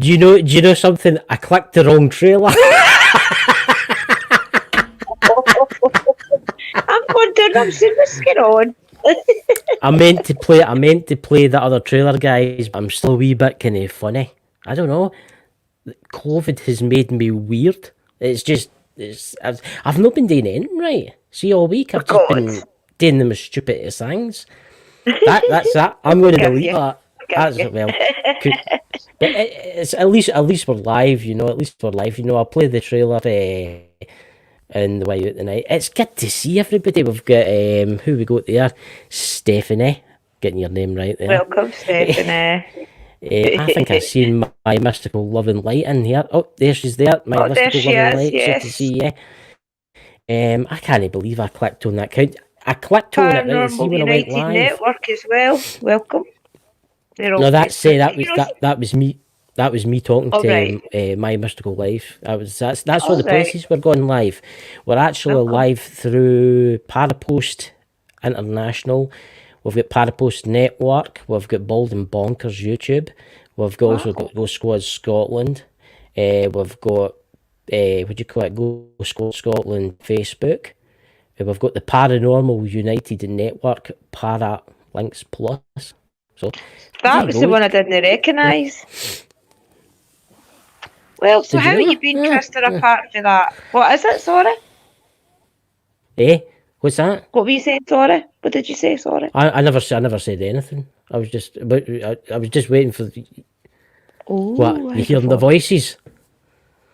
Do you know something? I clicked the wrong trailer. I'm wondering, I'm saying, what's going on? I meant to play the other trailer, guys, but I'm still a wee bit kind of funny. I don't know. COVID has made me weird. It's just I've not been doing anything right. See, all week I've just God. been doing the most stupidest things. That's that. I'm going to Give delete you. that. Give That's you. well. But it's at least we're live. You know, at least we're live. You know, I'll play the trailer. In the way out tonight. It's good to see everybody. We've got who we got there, Stephanie. Getting your name right there. Welcome, Stephanie. I think I've seen my mystical love and light in here. Oh, there she's there. My Oh, there mystical she love and is, light. yes. So to see you. I can't believe I clicked on that count. I clicked on it right to see Paranormal when I went United live. Network as well. Welcome. They're all No, that's good. that was me. That was me talking All to right. my mystical life. That's all All the right. places we're going live. We're actually Welcome. live through Parapost International. We've got Parapost Network. We've got Bald and Bonkers YouTube. We've also got Go Squad Scotland. We've got what do you call it? Go Squad Scotland Facebook. We've got the Paranormal United Network Para Links Plus. So That was the one I didn't recognise. Well, so Did you how know? have you been, Tristan, apart from that? What is it, sorry? What's that? What were you saying, sorry? What did you say, sorry? I never said anything. I was just waiting for Oh, what you hearing the voices.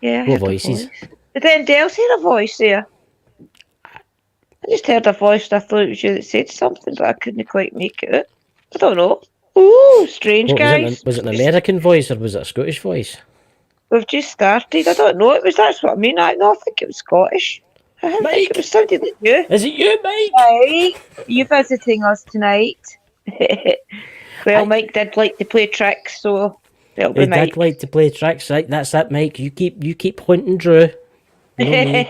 Yeah, I What heard voices? a voice. Did anyone else hear a voice there? I just heard a voice and I thought it was you that said something, but I couldn't quite make it out. I don't know. Ooh, strange, What guys. was it an American voice or was it a Scottish voice? We've just started. I don't know. That's what I mean. I think it was Scottish. I didn't think it was somebody like you. Is it you, Mike? Hi, you visiting us tonight? Well, Mike did like to play tricks, so it'll be He Mike. did like to play tricks, right? That's it, Mike. You keep hunting Drew. You know me.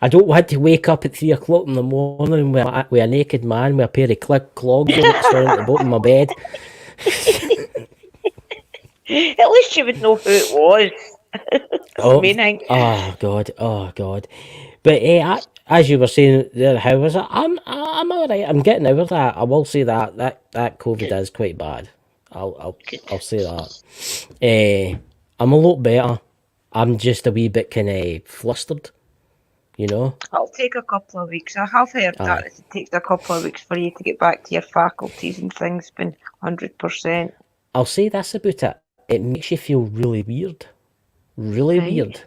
I don't want to wake up at 3 o'clock in the morning with a naked man with a pair of clogs on it staring at the bottom of my bed. At least you would know who it was. Oh God. But as you were saying there, how was it? I'm all right. I'm getting over that. I will say that COVID is quite bad. I'll say that. I'm a lot better. I'm just a wee bit kind of flustered, you know. It'll take a couple of weeks. I have heard that it takes a couple of weeks for you to get back to your faculties and things been 100%. I'll say this about it. It makes you feel really weird. Really weird.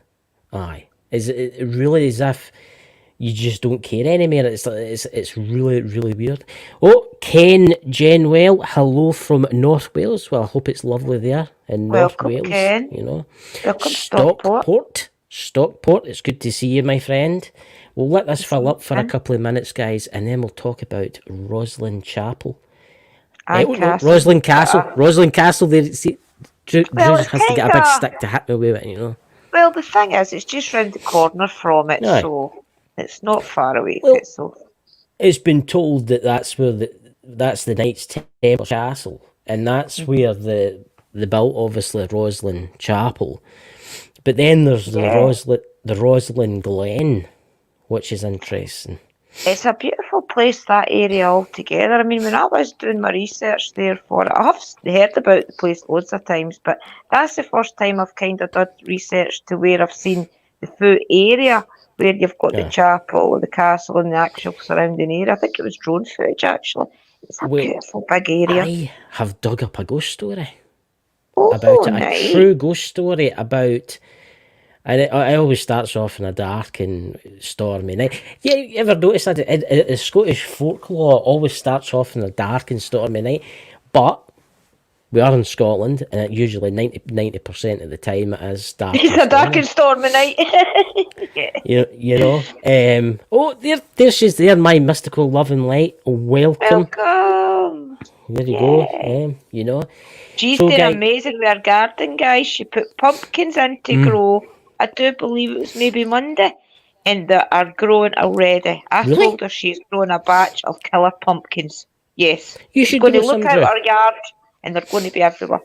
Aye. Is it really as if you just don't care anymore? It's really, really weird. Oh, Ken Jenwell, hello from North Wales. Well, I hope it's lovely there in North Wales. Ken. You know. Welcome, Stockport, it's good to see you, my friend. We'll let this fill up for a couple of minutes, guys, and then we'll talk about Rosslyn Chapel. Rosslyn Castle. Rosslyn Castle, there, see, Drew has to get a big stick to hit me with it, you know. Well, the thing is, it's just round the corner from it, so it's not far away. It's been told that that's the Knights Templar Castle, and that's where the built obviously Rosslyn Chapel, but then there's the Rosslyn Glen, which is interesting. It's a beautiful place, that area altogether. I mean, when I was doing my research there for it, I have heard about the place loads of times, but that's the first time I've kind of done research to where I've seen the full area where you've got the chapel, the castle, and the actual surrounding area. I think it was drone footage, actually. It's a beautiful big area. I have dug up a ghost story about it, a true ghost story about... And it always starts off in a dark and stormy night. Yeah, you ever notice that? The Scottish folklore always starts off in a dark and stormy night. But we are in Scotland, and it usually 90% of the time it is dark. It's a dark and stormy night. You know. There she's there, my mystical love and light. Welcome. There you go. You know. She's doing amazing with her garden, guys. She put pumpkins in to grow. I do believe it was maybe Monday, and they are growing already. I told her she's growing a batch of killer pumpkins. Yes. You should going to look out our yard, and they're going to be everywhere.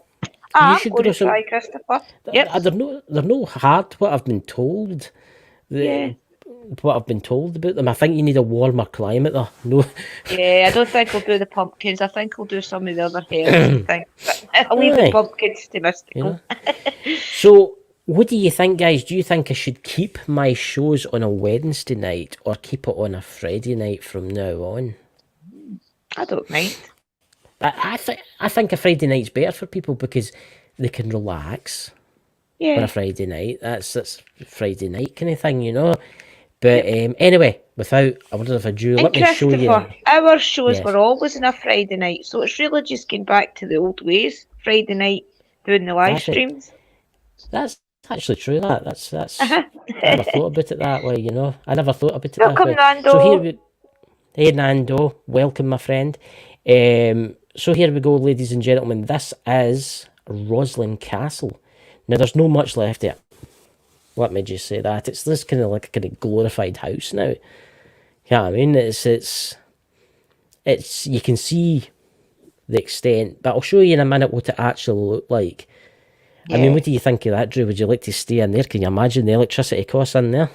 You I'm should going grow to some. try, Christopher. Yep. They're no hard. What I've been told. Yeah. What I've been told about them. I think you need a warmer climate though. No. Yeah, I don't think I'll do the pumpkins. I think I'll do some of the other herbs and things. But I'll leave the Aye. pumpkins to You know. mystical. So, what do you think, guys? Do you think I should keep my shows on a Wednesday night or keep it on a Friday night from now on? I don't mind. I think a Friday night's better for people because they can relax on Yeah. a Friday night. That's Friday night kind of thing, you know. But anyway, without a word of ado, And let me show you. Christopher, our shows Yes, were always on a Friday night, so it's really just getting back to the old ways. Friday night doing the live that's it. streams. That's actually true. That's Uh-huh. I never thought about it that way. You know, I never thought about it that Welcome, way. Nando. So hey Nando, welcome, my friend. So here we go, ladies and gentlemen. This is Rosslyn Castle. Now, there's no much left of it. Let me just say that it's this kind of like a kind of glorified house now. Yeah, I mean it's you can see the extent, but I'll show you in a minute what it actually looked like. Yeah. I mean, what do you think of that, Drew? Would you like to stay in there? Can you imagine the electricity costs in there?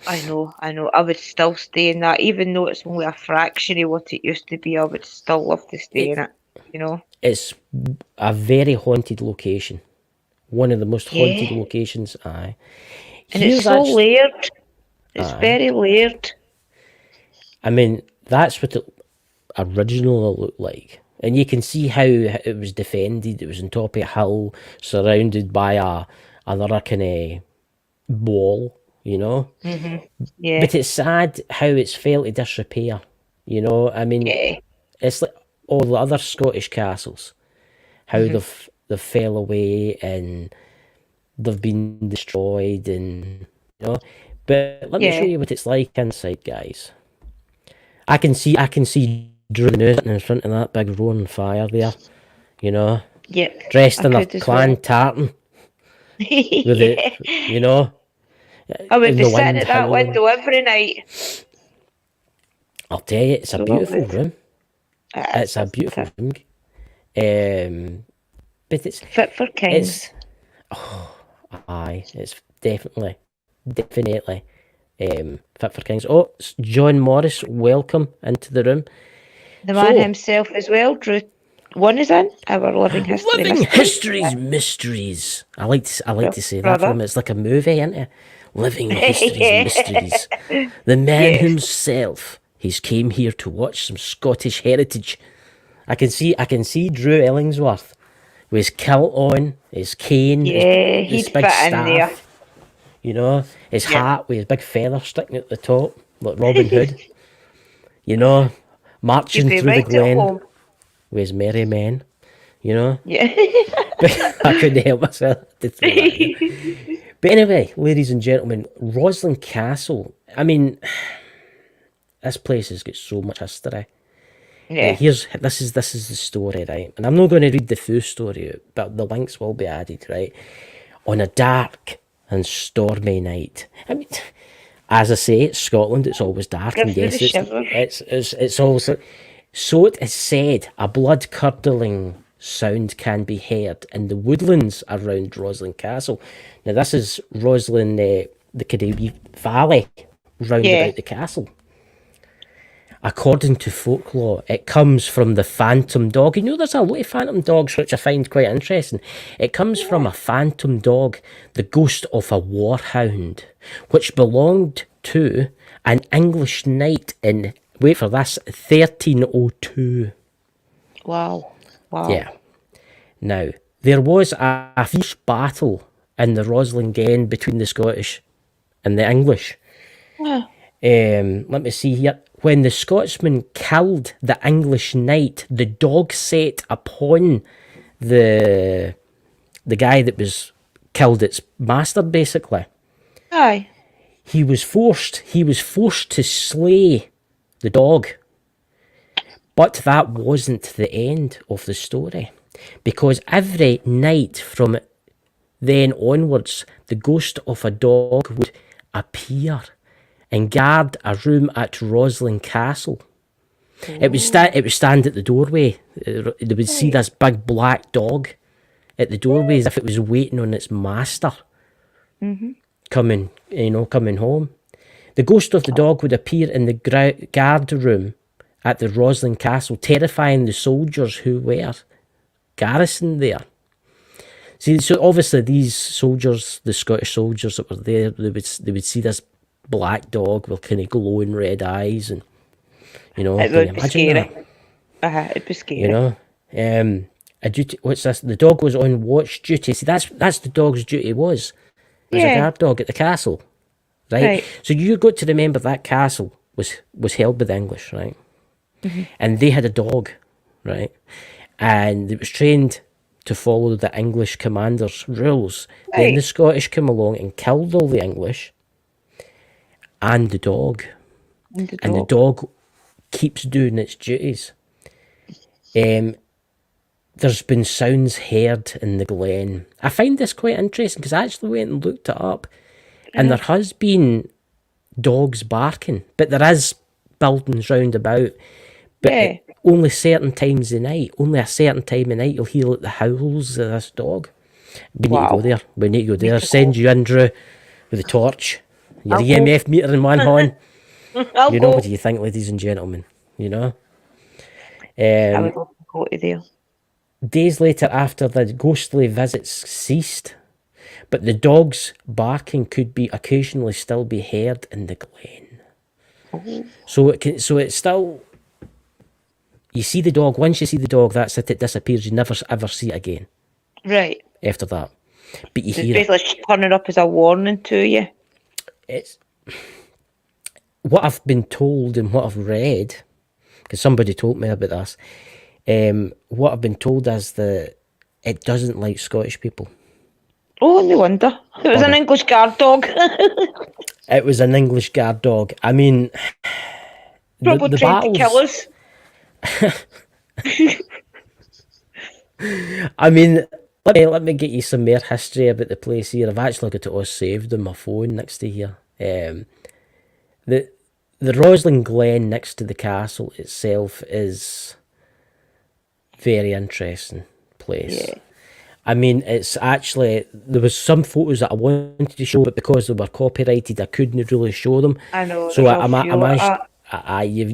I know. I would still stay in that, even though it's only a fraction of what it used to be. I would still love to stay in it. You know. It's a very haunted location. One of the most haunted locations. Aye. And it's so layered. It's very layered. I mean, that's what it originally looked like. And you can see how it was defended. It was on top of a hill, surrounded by another kind of wall, you know? Yeah. But it's sad how it's fell to disrepair, you know? I mean, it's like all the other Scottish castles, how they've fell away and they've been destroyed and, you know? But let me show you what it's like inside, guys. I can see Drew in front of that big roaring fire there, you know, dressed in a clan tartan, with it, you know. I would be sitting at that window every night. I'll tell you, it's a beautiful room. It's a beautiful room. But it's fit for kings. It's definitely fit for kings. Oh, John Morris, welcome into the room. The man himself as well, Drew. One is in our Living History Mysteries. I like to say that for him. It's like a movie, isn't it? Living Histories Mysteries. The man himself. He's came here to watch some Scottish heritage. I can see Drew Ellingsworth with his kilt on, his cane, his big staff. In there. You know, his hat with his big feather sticking at the top, like Robin Hood. You know, marching through the glen with his merry men. You know? Yeah. I couldn't help myself to throw that in. But anyway, ladies and gentlemen, Rosslyn Castle. I mean, this place has got so much history. Yeah. This is the story, right? And I'm not going to read the full story out, but the links will be added, right? On a dark and stormy night. I mean, as I say, it's Scotland. It's always dark, and yes, it's also. So it is said, a blood-curdling sound can be heard in the woodlands around Rosslyn Castle. Now, this is Rosslyn, the Caribbean Valley, round about the castle. According to folklore, it comes from the phantom dog. You know, there's a lot of phantom dogs, which I find quite interesting. It comes from a phantom dog, the ghost of a warhound, which belonged to an English knight in, wait for this, 1302. Wow. Yeah. Now, there was a fierce battle in the Rosslyn Glen between the Scottish and the English. Let me see here. When the Scotsman killed the English knight, the dog set upon the guy that was killed its master, basically. Aye. He was forced to slay the dog. But that wasn't the end of the story. Because every night from then onwards, the ghost of a dog would appear and guard a room at Rosslyn Castle. It would stand at the doorway. They would see this big black dog at the doorway as if it was waiting on its master coming home. The ghost of the dog would appear in the guard room at the Rosslyn Castle, terrifying the soldiers who were garrisoned there. See, so obviously these soldiers, the Scottish soldiers that were there, they would see this black dog with kind of glowing red eyes, and it would be scary. It'd be scary. You know, what's this? The dog was on watch duty. See, that's the dog's duty was as a guard dog at the castle, right? So you got to remember that castle was held by the English, right? And they had a dog, right? And it was trained to follow the English commander's rules. Then the Scottish came along and killed all the English and the dog. And the dog keeps doing its duties. There's been sounds heard in the glen. I find this quite interesting because I actually went and looked it up, and there has been dogs barking, but there is buildings round about, but only certain times of night. Only a certain time of night you'll hear like the howls of this dog. We need to go there. We need to go there. Send you in, Drew, with a torch, your EMF meter in one hand. You know, what do you think, ladies and gentlemen? You know? I would love to go to there. Days later, after the ghostly visits ceased, but the dog's barking could be occasionally still be heard in the glen. So it's still, you see the dog, once you see the dog, that's it disappears. You never ever see it again. Right. After that. But you hear it. It's basically turning up as a warning to you. It's what I've been told and what I've read, because somebody told me about this. What I've been told is that it doesn't like Scottish people. Oh, no wonder. It was an English guard dog. It was an English guard dog. I mean, probably the trained to kill us. I mean, let me get you some more history about the place here. I've actually got it all saved on my phone next to here. The Rosslyn Glen next to the castle itself is very interesting place. I mean, it's actually, there was some photos that I wanted to show, but because they were copyrighted, I couldn't really show them. I know. So I managed.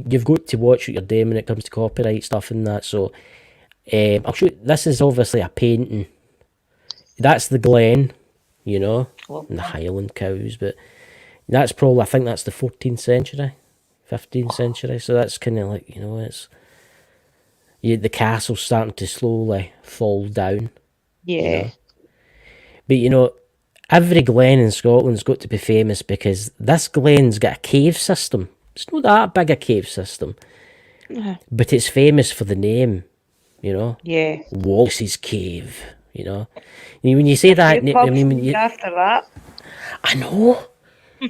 You've got to watch what you're doing when it comes to copyright stuff and that. So I'll show you. This is obviously a painting. That's the Glen, you know, and the Highland cows, but that's probably, I think that's the 14th century, 15th century. So that's kind of like, you know, it's the castle's starting to slowly fall down. Yeah. You know? But, you know, every glen in Scotland's got to be famous because this glen's got a cave system. It's not that big a cave system, but it's famous for the name, you know? Yeah. Wallace's Cave, you know? When you say that... I mean, after that. I know.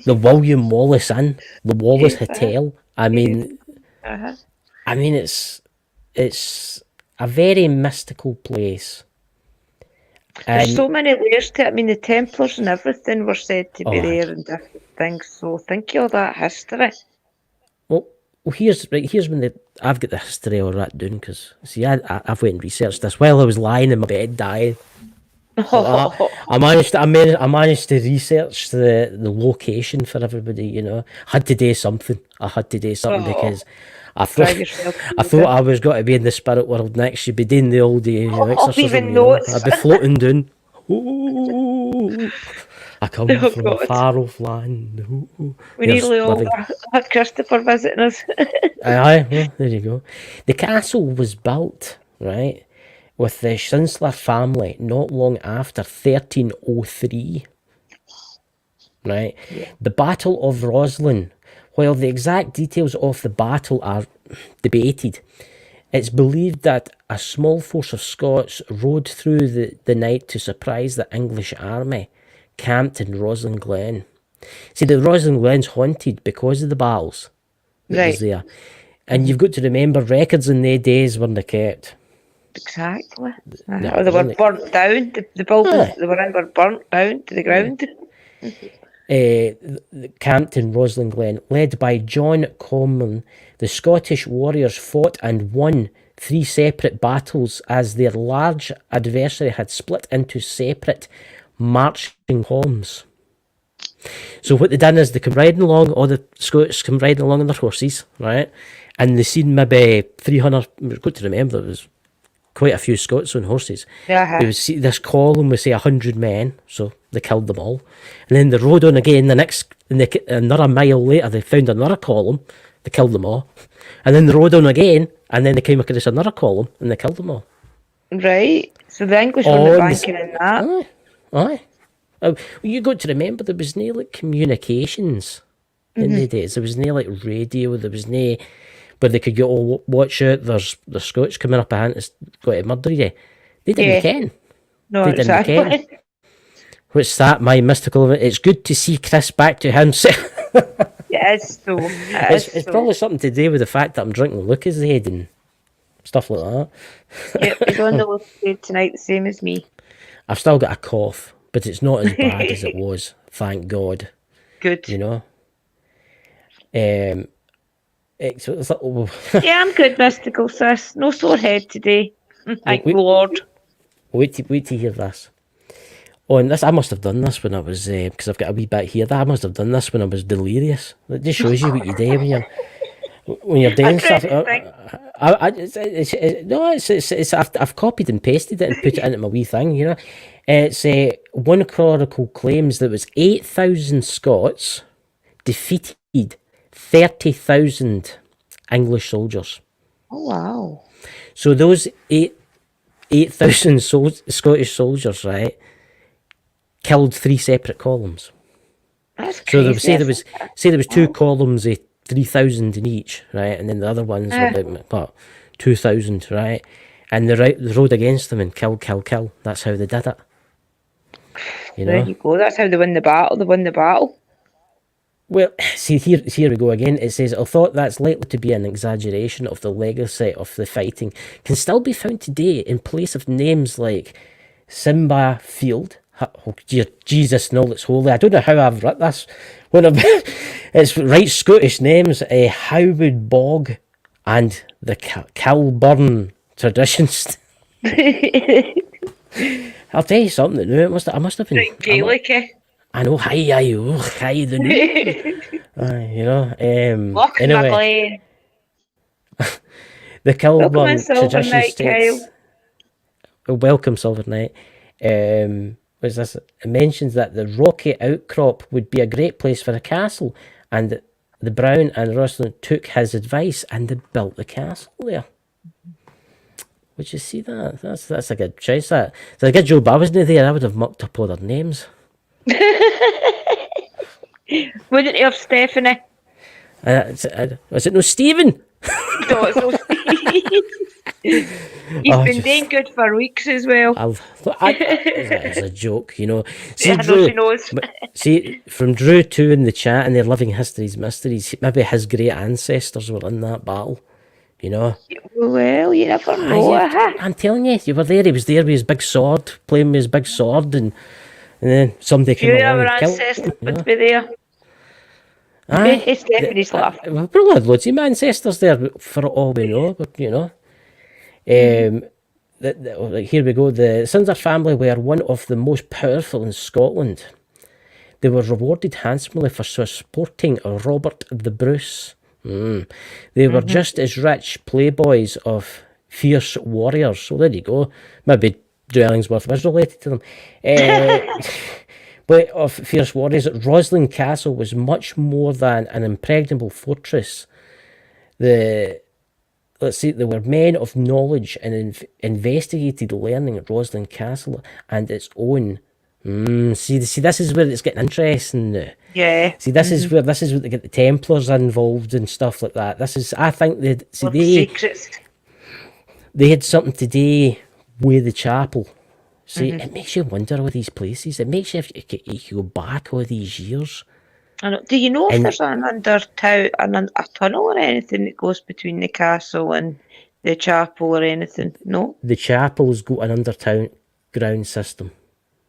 The William Wallace Inn, the Wallace Hotel. I mean... I mean, it's a very mystical place. There's so many layers to it. I mean, the Templars and everything were said to be there and different things. So think of all that history. Well, here's when I've got the history all that down, because see, I've went and researched this while I was lying in my bed dying. I managed to research the location for everybody. You know, I had to do something because I thought I was going to be in the spirit world next. You'd be doing the old exorcism. I'd be floating down. Ooh, I come from a far off land. Ooh. We nearly all had Christopher visiting us. Aye, well, there you go. The castle was built, right, with the Sinclair family not long after 1303. Right? Yeah. The Battle of Rosslyn. While the exact details of the battle are debated, it's believed that a small force of Scots rode through the night to surprise the English army camped in Rosslyn Glen. See, the Rosslyn Glen's haunted because of the battles that was there. And you've got to remember, records in their days weren't kept. Exactly. Or they were burnt down. The buildings they were in were burnt down to the ground. Camped in Rosslyn Glen, led by John Comyn, the Scottish warriors fought and won 3 separate battles as their large adversary had split into separate marching columns. So what they done is they come riding along, all the Scots come riding along on their horses, right? And they seen maybe 300, we've got to remember there was quite a few Scots on horses. Uh-huh. They would see this column with say 100 men, so they killed them all. And then they rode on again another mile later, they found another column, they killed them all. And then they rode on again, and then they came across another column, and they killed them all. Right. So the English won the banking in that. Aye. You got to remember there was no like communications in the days. There was no like radio. There was no where they could go, oh, watch out, there's the Scots coming up ahead and got to murder you. They didn't ken. No, They didn't ken. What's that? My mystical. It's good to see Chris back to himself. It is so. It's probably something to do with the fact that I'm drinking Lucasade and stuff like that. Yep, he's on the Lucasade tonight, the same as me. I've still got a cough, but it's not as bad as it was. Thank God. Good. You know. It's like, Yeah, I'm good, mystical sis. No sore head today. Thank the Lord. Wait to hear this. Oh, and this I must have done this when I was because I've got a wee bit here. I must have done this when I was delirious. It just shows you what you do when you're doing stuff. I've copied and pasted it and put it into my wee thing. You know, it's one chronicle claims that was 8,000 Scots defeated 30,000 English soldiers. Oh wow! So those 8,000 Scottish soldiers, right, killed 3 separate columns. That's crazy. So they would say there was 2 columns of 3,000 in each, right, and then the other ones were about 2,000, right, and they rode against them and kill. That's how they did it. You know? There you go. That's how they win the battle. They win the battle. Well, see here we go again. It says, although that's likely to be an exaggeration of the legacy of the fighting, can still be found today in place of names like Simba Field. Oh, dear Jesus, no, it's holy. I don't know how I've written this. It's right Scottish names. Howwood Bog and the Kilburn traditions. I'll tell you something. I must have been Right, Gaelic. I know, hi, the new. You know, anyway. The Kilburn tradition states. Welcome, Silver Knight. Was this? It mentions that the rocky outcrop would be a great place for a castle, and the Brown and Rosslyn took his advice and they built the castle there. Would you see that? That's a good choice. That. So a good job I wasn't there. I would have mucked up all their names. Wouldn't you have Stephanie? Was it no Stephen? No, it's no Stephen. He's been doing good for weeks as well. It's a joke, you know. See, yeah, Drew, I know she knows. See, from Drew 2 in the chat and their Living Histories Mysteries, maybe his great ancestors were in that battle, you know. Well, you never know. I'm telling you, you were there. He was there with his big sword, playing with his big sword, and then somebody came along and killed him. Our ancestors would be there. Aye, Stephanie's laugh. We've probably had loads of my ancestors there for all we know, but you know. Here we go. The Sinzer family were one of the most powerful in Scotland. They were rewarded handsomely for supporting Robert the Bruce. They were just as rich playboys of fierce warriors. So there you go. Maybe Drellingsworth was related to them. But of fierce warriors, Rosslyn Castle was much more than an impregnable fortress. They were men of knowledge and investigated learning at Rosslyn Castle and its own. See, this is where it's getting interesting now. Yeah. See, this is where they get the Templars involved and stuff like that. I think secrets. They had something to do with the chapel. See, it makes you wonder with these places. It makes you if you go back all these years. I know. Do you know if there's a tunnel or anything that goes between the castle and the chapel or anything? No? The chapel's got an underground system.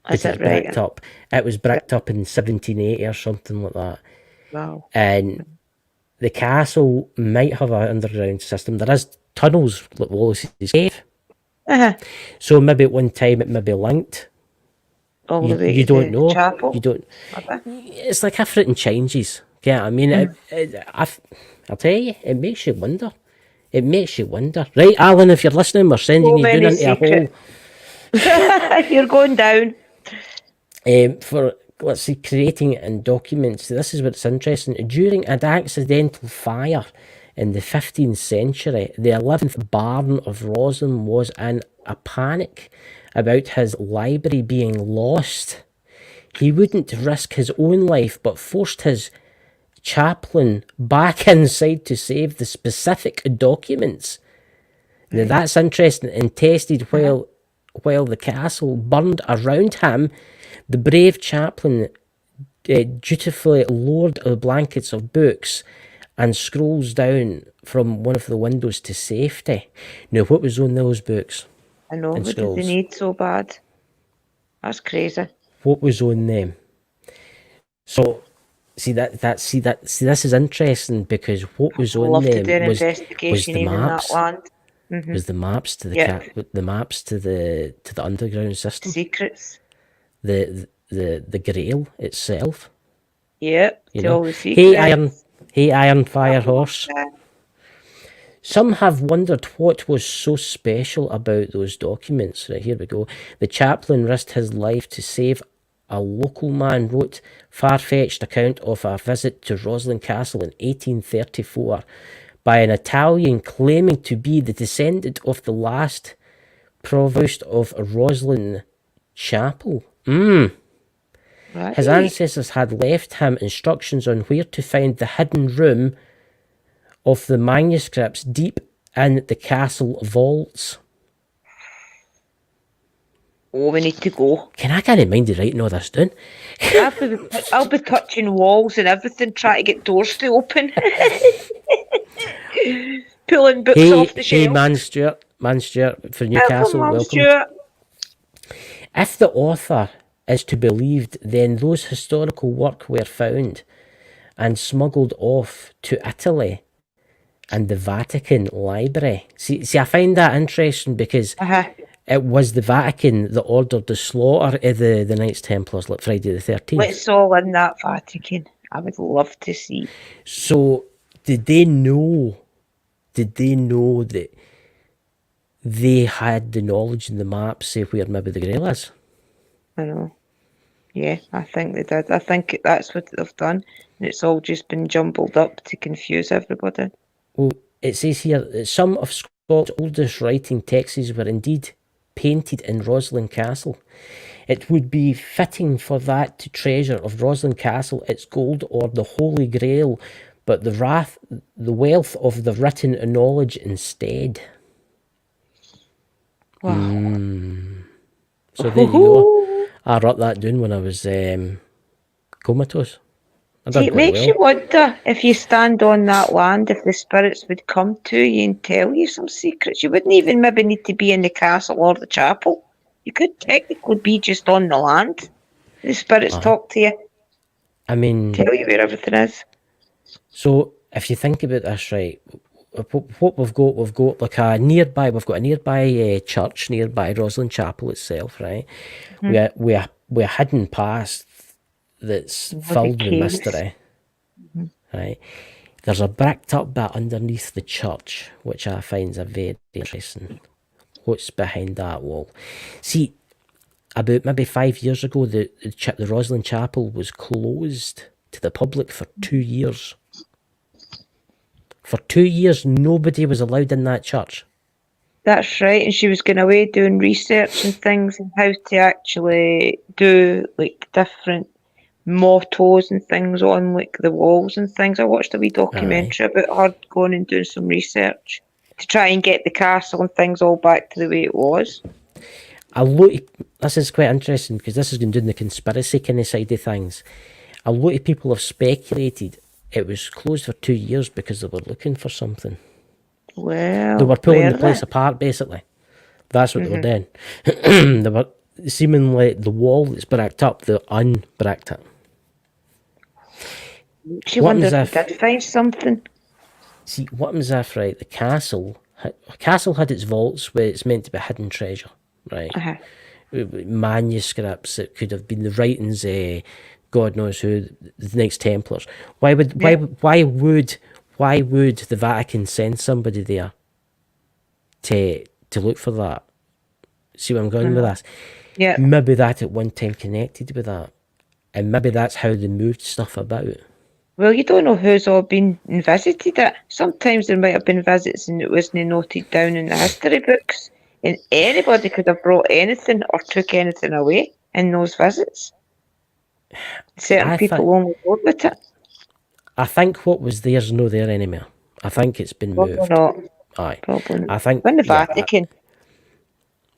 Is that right? Bricked up. It was bricked up in 1780 or something like that. Wow. And the castle might have an underground system. There is tunnels, like Wallace's cave. Uh-huh. So maybe at one time it may be linked. All the way You to don't the know. chapel. You don't. Okay. It's like everything changes. Yeah, I mean, I'll tell you, it makes you wonder. It makes you wonder. Right, Alan, if you're listening, we're sending So you down many into a hole. You're going down. For, let's see, creating and documents. This is what's interesting. During an accidental fire in the 15th century, the 11th Baron of Rosslyn was in a panic about his library being lost. He wouldn't risk his own life, but forced his chaplain back inside to save the specific documents. Now that's interesting. And tested while the castle burned around him, the brave chaplain dutifully lowered the blankets of books and scrolls down from one of the windows to safety. Now, what was on those books? I know, And what did they scrolls. need so bad? That's crazy. What was on them? So, see, this is interesting because what was I'd on love to them do an was investigation the even that maps. land. Was the maps to the Yeah. the maps to the underground system, Secrets. the Grail itself. Yep. You To know, all the secrets. hey Iron Fire Horse. Yeah. Some have wondered what was so special about those documents. Right, here we go. The chaplain risked his life to save a local man, wrote far-fetched account of a visit to Rosslyn Castle in 1834 by an Italian claiming to be the descendant of the last provost of Rosslyn Chapel. Right. His ancestors had left him instructions on where to find the hidden room of the manuscripts deep in the castle vaults. Oh, we need to go. I can't mind you writing all this down. I'll be touching walls and everything, trying to get doors to open. Pulling books off the Hey, shelf. Man Stewart for Newcastle, welcome. Stuart. If the author is to be believed, then those historical work were found and smuggled off to Italy and the Vatican Library. See, I find that interesting because it was the Vatican that ordered the slaughter of the Knights Templars, like Friday the 13th. Let's all in that Vatican. I would love to see. So, did they know that they had the knowledge and the maps, say where maybe the Grail is? I know. Yeah, I think they did. I think that's what they've done. And it's all just been jumbled up to confuse everybody. Well, it says here that some of Scotland's oldest writing texts were indeed painted in Rosslyn Castle. It would be fitting for that to treasure of Rosslyn Castle its gold or the Holy Grail, but the wealth of the written knowledge instead. Wow. So there you go. I wrote that down when I was comatose. See, it makes you wonder if you stand on that land, if the spirits would come to you and tell you some secrets. You wouldn't even maybe need to be in the castle or the chapel. You could technically be just on the land. The spirits talk to you. I mean, tell you where everything is. So if you think about this, right, what we've got like a nearby church nearby Rosslyn Chapel itself, right? We a hidden past that's filled with mystery, right? There's a bricked up bit underneath the church, which I find a very interesting. What's behind that wall? See, about maybe 5 years ago, the Rosslyn Chapel was closed to the public for 2 years. For 2 years, nobody was allowed in that church. That's right, and she was going away doing research and things and how to actually do like different mottos and things on like the walls and things. I watched a wee documentary about her going and doing some research to try and get the castle and things all back to the way it was. This is quite interesting because this is going to do the conspiracy kind of side of things. A lot of people have speculated it was closed for 2 years because they were looking for something. Well, they were pulling the place apart, basically. That's what they were doing. They were seemingly the wall that's bricked up, they unbricked it. She wondered if they did find something. See, what happens if, right, the castle A castle had its vaults where it's meant to be hidden treasure, right? Manuscripts that could have been the writings, God knows who, the Knights Templars. Why would the Vatican send somebody there to look for that? See where I'm going with this? Yeah. Maybe that at one time connected with that, and maybe that's how they moved stuff about. Well, you don't know who's all been and visited it. Sometimes there might have been visits and it wasn't noted down in the history books. And anybody could have brought anything or took anything away in those visits. Certain people only go with it. I think what was there's no there anymore. I think it's been Probably moved. not. Aye. Probably not. I think In the Vatican.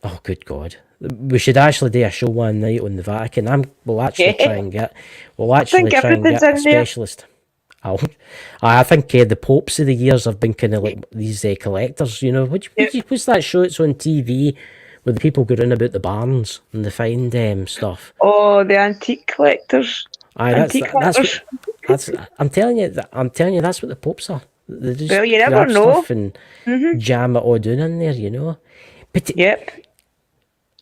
Oh, good God! We should actually do a show one night on the Vatican. We'll actually try and get a specialist. I think the popes of the years have been kind of like these collectors. You know, what's that show? It's on TV where the people go round about the barns and they find stuff. Oh, the antique collectors. Aye, that's I'm telling you, that's what the popes are. They just you never know. Stuff and jam it all down in there, you know. But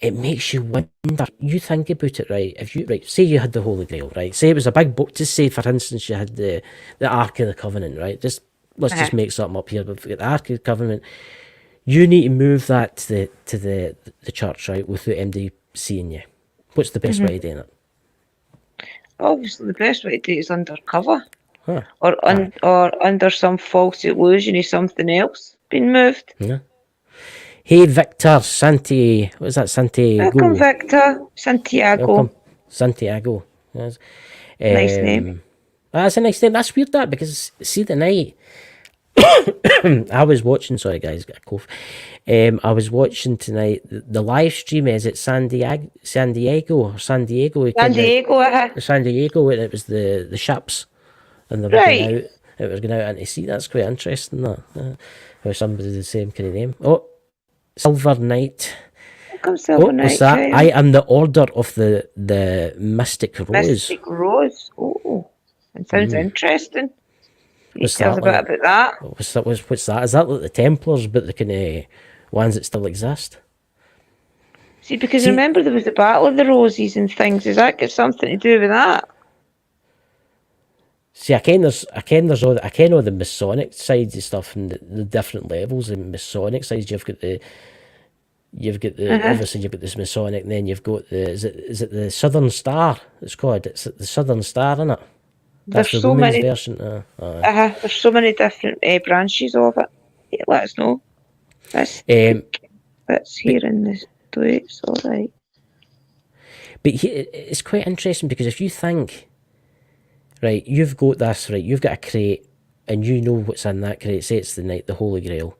it makes you wonder. You think about it, right? If you say you had the Holy Grail, right? Say it was a big book. Just say, for instance, you had the Ark of the Covenant, right? Let's just make something up here. But the Ark of the Covenant, you need to move that to the church, right? Without MD seeing you. What's the best way of doing it? Obviously, the best way to do it is undercover, or under some false illusion of something else being moved. Yeah. Hey, Victor, what is that, Santiago? Welcome, Victor. Santiago. Welcome, Santiago. Yes. Nice name. That's a nice name. That's weird, because see the night I was watching. Sorry, guys, got a cough. I was watching tonight the live stream. Is it San Diego, and it was the ships, and they were going out. It was going out and to sea. That's quite interesting. That how somebody the same kind of name. Oh, Silver Knight. Silver Knight. What's that? I am the Order of the Mystic Rose. Mystic Rose. Oh, it sounds interesting. Tell us a bit about that. What's that? Is that like the Templars, but the kind of ones that still exist? See, because remember there was the Battle of the Roses and things. Does that got something to do with that? See, I ken all the Masonic sides of stuff and the different levels of Masonic sides. You've got the obviously you've got this Masonic, and then you've got the is it the Southern Star? It's called. It's the Southern Star, isn't it? That's the women's version. There's so many different branches of it. Let us know. That's here in the States, all right. But it's quite interesting because if you think, right, you've got this, right, you've got a crate, and you know what's in that crate. Say it's the Holy Grail,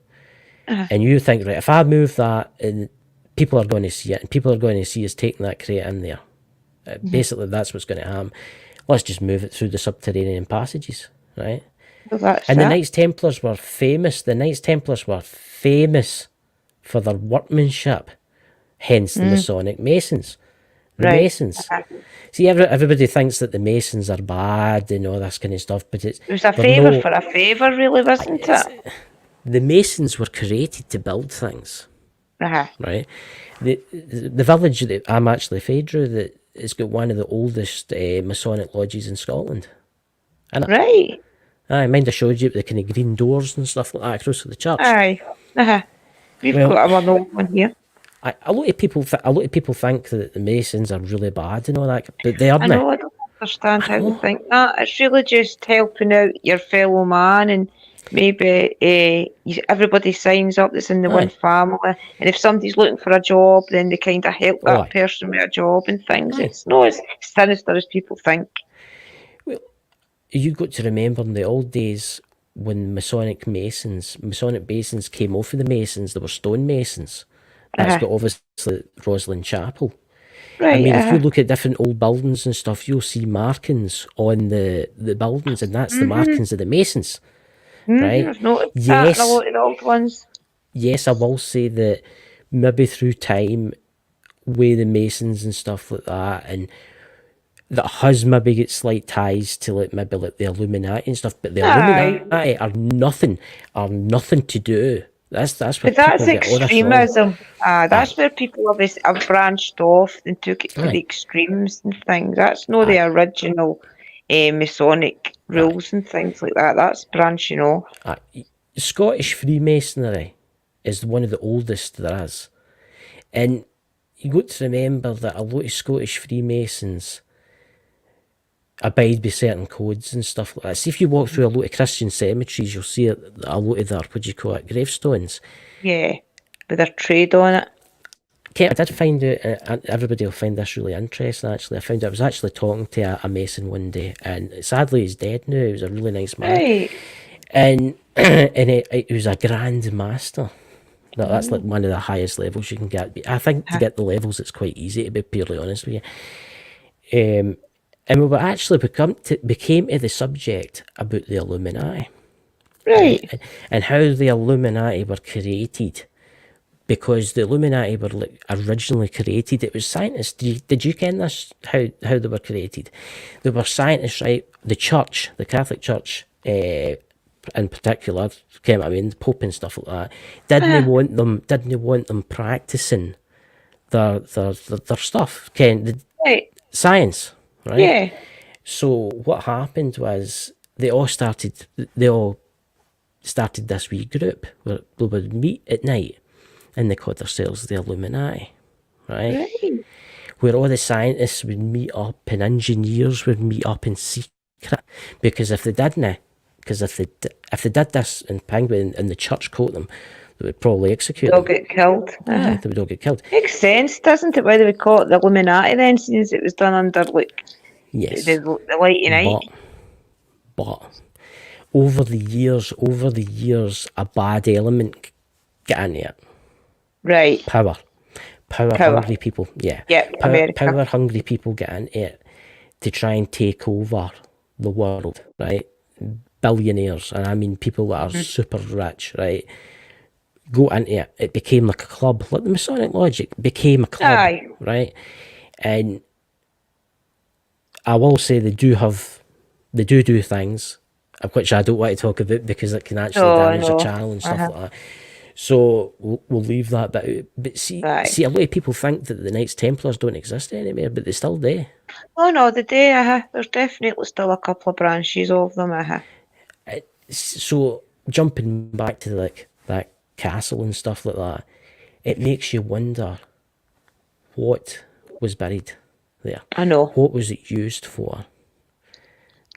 and you think, right, if I move that, and people are going to see it, and people are going to see us taking that crate in there. Basically, that's what's going to happen. Let's just move it through the subterranean passages, right? Well, and the Knights Templars were famous. The Knights Templars were famous for their workmanship, hence the Masonic Masons. The Masons. See, everybody thinks that the Masons are bad and all this kind of stuff, but it was a favour for a favour, really, wasn't it? The Masons were created to build things, right? The village that I'm actually fed through, that it's got one of the oldest Masonic lodges in Scotland. Right. I mind I showed you the kind of green doors and stuff like that across the church. Aye. We've got an old one here. A lot of people think that the Masons are really bad and all that, but they aren't. I know, I don't understand how they think that. It's really just helping out your fellow man, and maybe everybody signs up that's in the one family, and if somebody's looking for a job, then they kind of help that person with a job and things. It's not as sinister as people think. Well, you've got to remember in the old days when Masonic Masons came off of the Masons, they were stone masons. That's got obviously Rosslyn Chapel. Right. I mean, if you look at different old buildings and stuff, you'll see markings on the buildings, and that's the markings of the Masons. Right? I've noticed that in a lot of the old ones. Yes, I will say that maybe through time, with the Masons and stuff like that, and that has maybe got slight ties to maybe the Illuminati and stuff, but the Illuminati are nothing to do That's where But that's people get all this wrong. extremism. Aye, That's where people have branched off and took it to the aye, extremes and things. That's not the aye, original Masonic aye, rules and things like that. That's branching off. aye. Scottish Freemasonry is one of the oldest there is. And you got to remember that a lot of Scottish Freemasons abide by certain codes and stuff like that. See, if you walk through a lot of Christian cemeteries, you'll see a lot of their, what do you call it, gravestones. Yeah, with their trade on it. Okay, I did find out, and everybody will find this really interesting actually. I found out I was actually talking to a Mason one day, and sadly he's dead now. He was a really nice man. Right. And he was a Grand Master. That's like one of the highest levels you can get. I think to get the levels, it's quite easy, to be purely honest with you. And we were actually became to the subject about the Illuminati. Right. And how the Illuminati were created. Because the Illuminati were like originally created, it was scientists. Did you ken this? How they were created? They were scientists, right? The church, the Catholic Church, in particular, came. I mean, the Pope and stuff like that. Didn't want them practicing their stuff, ken, Right. science, right? Yeah. So what happened was they all started this wee group where they would meet at night. And they called themselves the Illuminati, right? Right. Where all the scientists would meet up and engineers would meet up in secret. Because if they didn't, if they did this in Penguin and the church caught them, they would probably execute They'll them. get killed. Yeah, they would all get killed. Makes sense, doesn't it? Why they would call it the Illuminati then, since it was done under like Yes. the light of night. But over the years, a bad element got into it. Right. Power. Hungry people. Yeah. Yeah, America. Power hungry people get into it to try and take over the world, right? Billionaires, and I mean people that are super rich, right? Go into it. It became like a club, like the Masonic Lodge. It became a club, Aye. right? And I will say they do things, which I don't want to talk about because it can actually damage the channel and stuff like that. So we'll leave that bit out. But see, a lot of people think that the Knights Templars don't exist anymore, but they still do. Oh no, the day, there's definitely still a couple of branches of them, So jumping back to like that castle and stuff like that, it makes you wonder what was buried there. I know. What was it used for?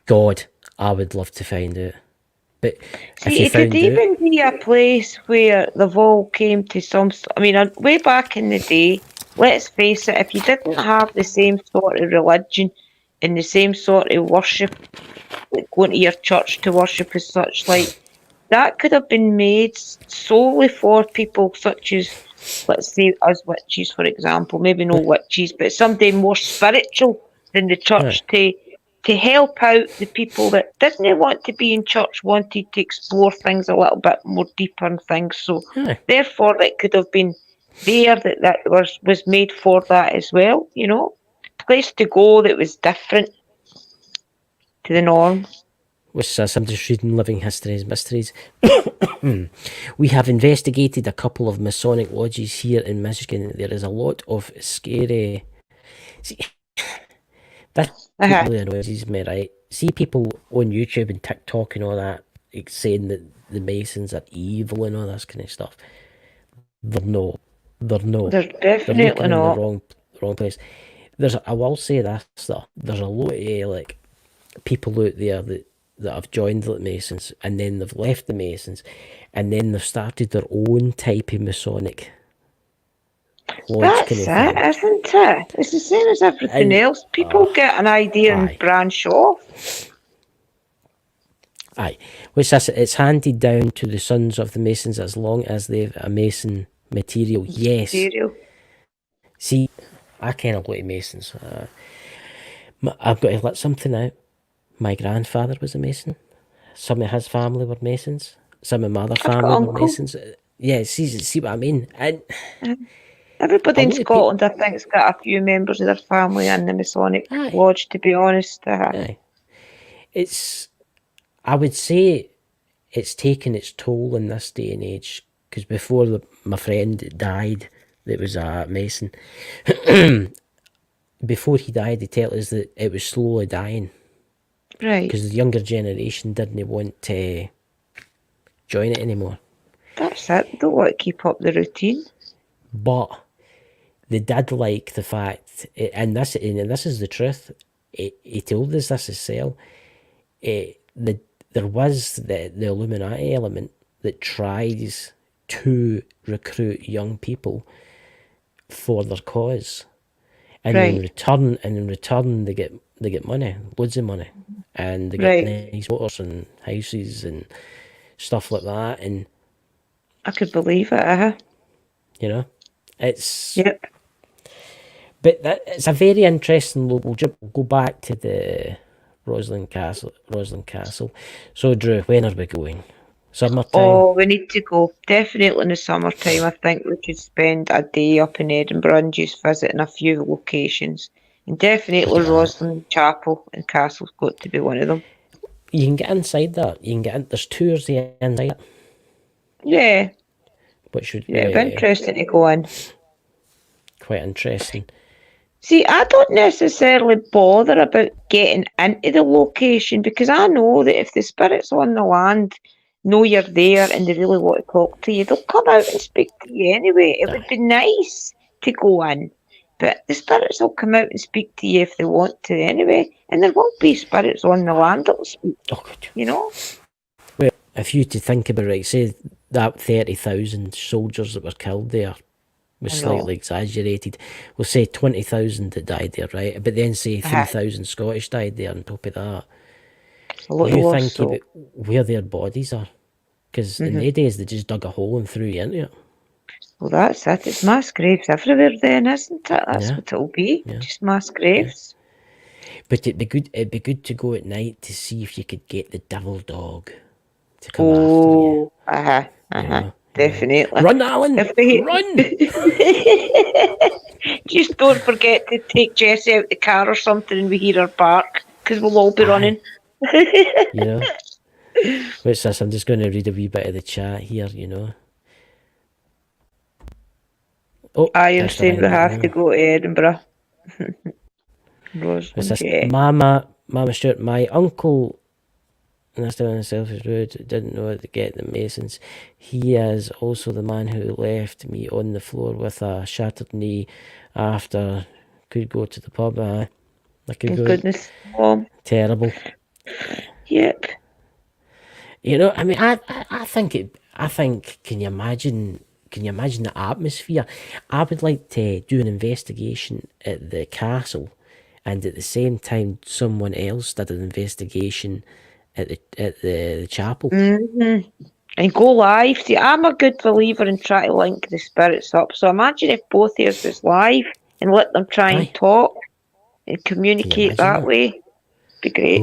God, I would love to find out. But See, it could even be a place where they've all came to some. I mean, way back in the day, let's face it, if you didn't have the same sort of religion and the same sort of worship, like going to your church to worship as such, like that could have been made solely for people such as, let's say, us witches, for example. Maybe no witches, but somebody more spiritual than the church to help out the people that didn't want to be in church, wanted to explore things a little bit more deeper and things. So therefore it could have been there that was made for that as well, you know. Place to go that was different to the norm. Which I'm just reading Living History's Mysteries. We have investigated a couple of Masonic lodges here in Michigan. There is a lot of scary... See, that really annoys me, right? See people on YouTube and TikTok and all that like, saying that the Masons are evil and all this kind of stuff. They're not. They're definitely not. In the wrong place. I will say this though. There's a lot of like people out there that have joined the Masons and then they've left the Masons and then they've started their own type of Masonic lodge. That's it, isn't it? It's the same as everything else. People get an idea and branch off. Aye. Which it's handed down to the sons of the Masons as long as they've a Mason material. Yes. See, I ken a lot of Masons. I've got to let something out. My grandfather was a Mason. Some of his family were Masons. Some of my other family were Masons. Yeah, see what I mean? And everybody in Scotland, I think, has got a few members of their family in the Masonic Lodge, to be honest. I would say it's taken its toll in this day and age because before my friend died, that was a Mason. Before he died, they tell us that it was slowly dying Right. because the younger generation didn't want to join it anymore. That's it. They don't want to keep up the routine. But they did like the fact, and this is the truth. He told us this himself. There was the Illuminati element that tries to recruit young people for their cause, and in return they get money, loads of money, and they get nice motors and houses and stuff like that, and I could believe it. you know, it's Yep. But it's a very interesting. We'll go back to the Rosslyn Castle. So, Drew, when are we going? Summertime? Oh, we need to go. Definitely in the summertime. I think we could spend a day up in Edinburgh and just visiting a few locations. And definitely Rosslyn Chapel and Castle's got to be one of them. You can get inside that. You can get in, there's tours there inside it. Yeah. Which would be interesting to go in. Quite interesting. See, I don't necessarily bother about getting into the location because I know that if the spirits on the land know you're there and they really want to talk to you, they'll come out and speak to you anyway. It would be nice to go in, but the spirits will come out and speak to you if they want to anyway, and there won't be spirits on the land that will speak, you know? Well, if you to think about it, say that 30,000 soldiers that were killed there was slightly exaggerated. We'll say 20,000 that died there, right? But then say 3,000 Scottish died there on top of that. You think about where their bodies are. Because in the days, they just dug a hole and threw you into it. Well, that's it. It's mass graves everywhere then, isn't it? That's what it'll be. Yeah. Just mass graves. Yeah. But it'd be good to go at night to see if you could get the devil dog to come after you. Definitely. Run, Alan! Run! Just don't forget to take Jessie out the car or something and we hear her bark, because we'll all be running. What's this? I'm just going to read a wee bit of the chat here, Oh, I am saying we have to go to Edinburgh. Mama Stuart, my uncle, and that's doing himself is rude, didn't know how to get the Masons. He is also the man who left me on the floor with a shattered knee after could go to the pub. I could go. Goodness, Mom. Terrible. Yep. I mean, I think, can you imagine the atmosphere? I would like to do an investigation at the castle, and at the same time someone else did an investigation at the chapel. And go live. See, I'm a good believer in trying to link the spirits up. So imagine if both of us was live and let them try and talk and communicate that way. Be great.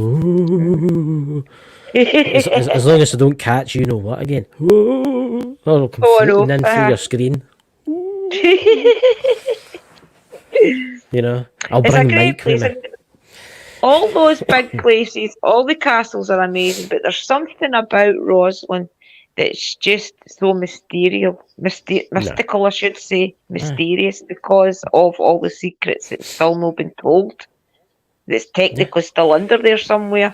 as long as I don't catch you know what again. Or I'll come floating in through your screen. I'll bring Mike with me. All those big places, all the castles are amazing, but there's something about Rosslyn that's just so mystical, I should say, mysterious, because of all the secrets that's still not been told. That's technically still under there somewhere.